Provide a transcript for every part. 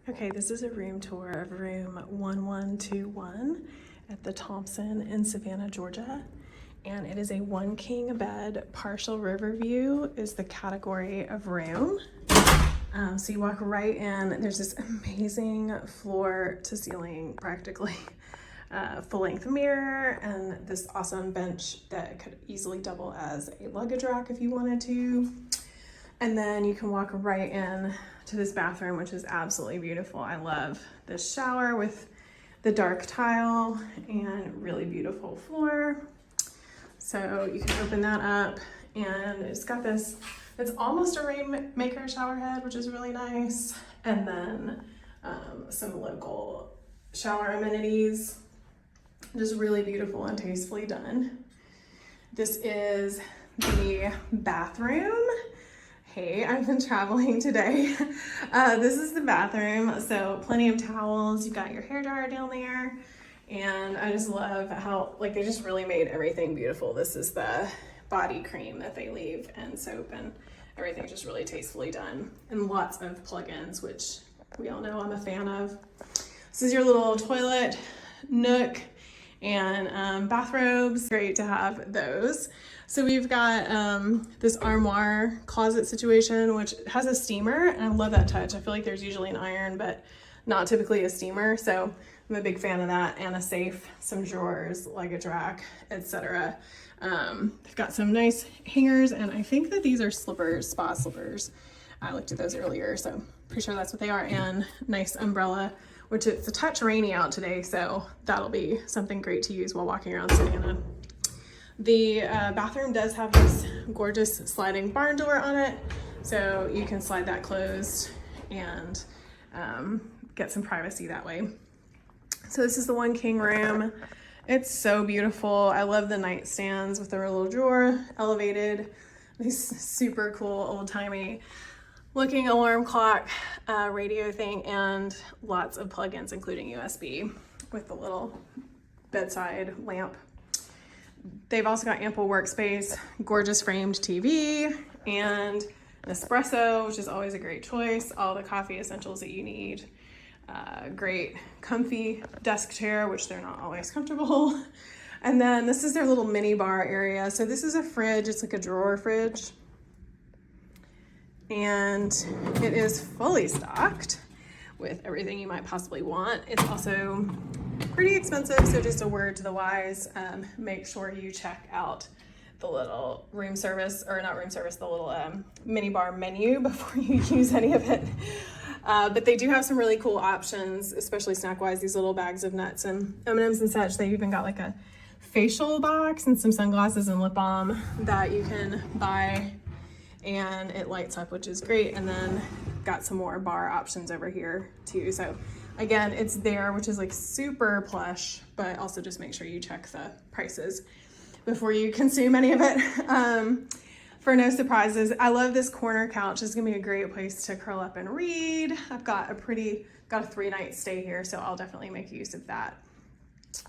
Okay, this is a room tour of room 1121 at the Thompson in Savannah, Georgia. And it is a 1 king bed. Partial Riverview is the category of room. So you walk right in, there's this amazing floor to ceiling, practically full length mirror, and this awesome bench that could easily double as a luggage rack if you wanted to. And then you can walk right in to this bathroom, which is absolutely beautiful. I love this shower with the dark tile and really beautiful floor. So you can open that up, and it's got this, it's almost a rainmaker shower head, which is really nice. And then some local shower amenities, just really beautiful and tastefully done. This is the bathroom. Hey, I've been traveling today. This is the bathroom, so plenty of towels. You've got your hair dryer down there, and I just love how, like, they just really made everything beautiful. This is the body cream that they leave, and soap, and everything's just really tastefully done, and lots of plugins, which we all know I'm a fan of. This is your little toilet nook and bathrobes. Great to have those. So we've got this armoire closet situation, which has a steamer, and I love that touch. I feel like there's usually an iron, but not typically a steamer. So I'm a big fan of that, and a safe, some drawers, luggage rack, etc. They've got some nice hangers, and I think that these are slippers, spa slippers. I looked at those earlier, so pretty sure that's what they are. And nice umbrella, which it's a touch rainy out today, so that'll be something great to use while walking around Savannah. The bathroom does have this gorgeous sliding barn door on it, so you can slide that closed and get some privacy that way. So this is the 1 king room. It's so beautiful. I love the nightstands with their little drawer, elevated, these super cool old-timey looking alarm clock, radio thing, and lots of plugins, including USB with the little bedside lamp. They've also got ample workspace, gorgeous framed TV, and an espresso, which is always a great choice. All the coffee essentials that you need. Great comfy desk chair, which they're not always comfortable. And then this is their little mini bar area. So this is a fridge. It's like a drawer fridge. And it is fully stocked with everything you might possibly want. It's also pretty expensive, so just a word to the wise, make sure you check out the little room service, or not room service, the little mini bar menu before you use any of it. But they do have some really cool options, especially snack-wise, these little bags of nuts and M&Ms and such. They've even got like a facial box and some sunglasses and lip balm that you can buy, and it lights up, which is great. And then got some more bar options over here too. So again, it's there, which is like super plush, but also just make sure you check the prices before you consume any of it. For no surprises, I love this corner couch. It's gonna be a great place to curl up and read. I've got a 3-night stay here, so I'll definitely make use of that.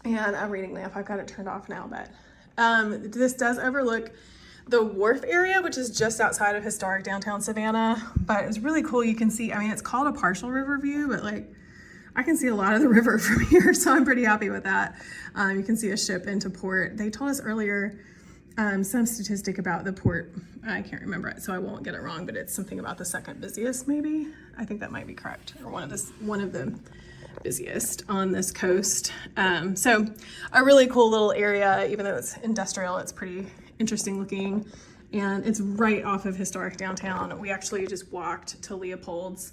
And a reading lamp, I've got it turned off now, but this does overlook the wharf area, which is just outside of historic downtown Savannah, but it's really cool. You can see, I mean, it's called a partial river view, but like I can see a lot of the river from here, so I'm pretty happy with that. You can see a ship into port. They told us earlier some statistic about the port. I can't remember it, so I won't get it wrong, but it's something about the second busiest, maybe. I think that might be correct, or one of the busiest on this coast. So a really cool little area, even though it's industrial, it's pretty interesting looking, and it's right off of historic downtown. We actually just walked to Leopold's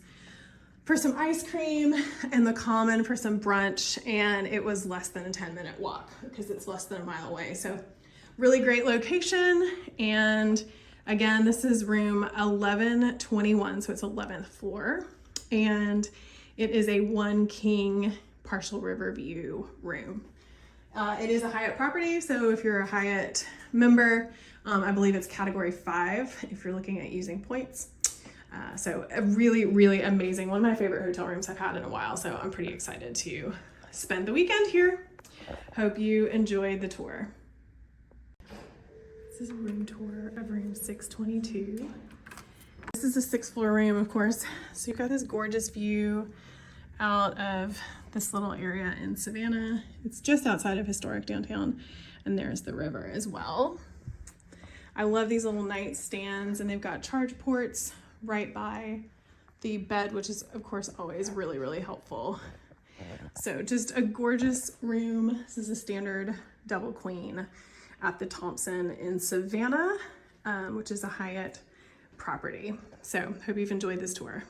for some ice cream and the Common for some brunch, and it was less than a 10-minute walk because it's less than a mile away. So really great location. And again, this is room 1121, so it's 11th floor, and it is a 1 king partial riverview room. It is a Hyatt property, so if you're a Hyatt member, I believe it's category 5 if you're looking at using points. So a really, really amazing, one of my favorite hotel rooms I've had in a while, so I'm pretty excited to spend the weekend here. Hope you enjoyed the tour. This is a room tour of room 622. This is a 6th floor room, of course. So you've got this gorgeous view out of this little area in Savannah. It's just outside of historic downtown, and there's the river as well. I love these little nightstands, and they've got charge ports right by the bed, which is of course always really, really helpful. So just a gorgeous room. This is a standard double queen at the Thompson in Savannah, which is a Hyatt property. So hope you've enjoyed this tour.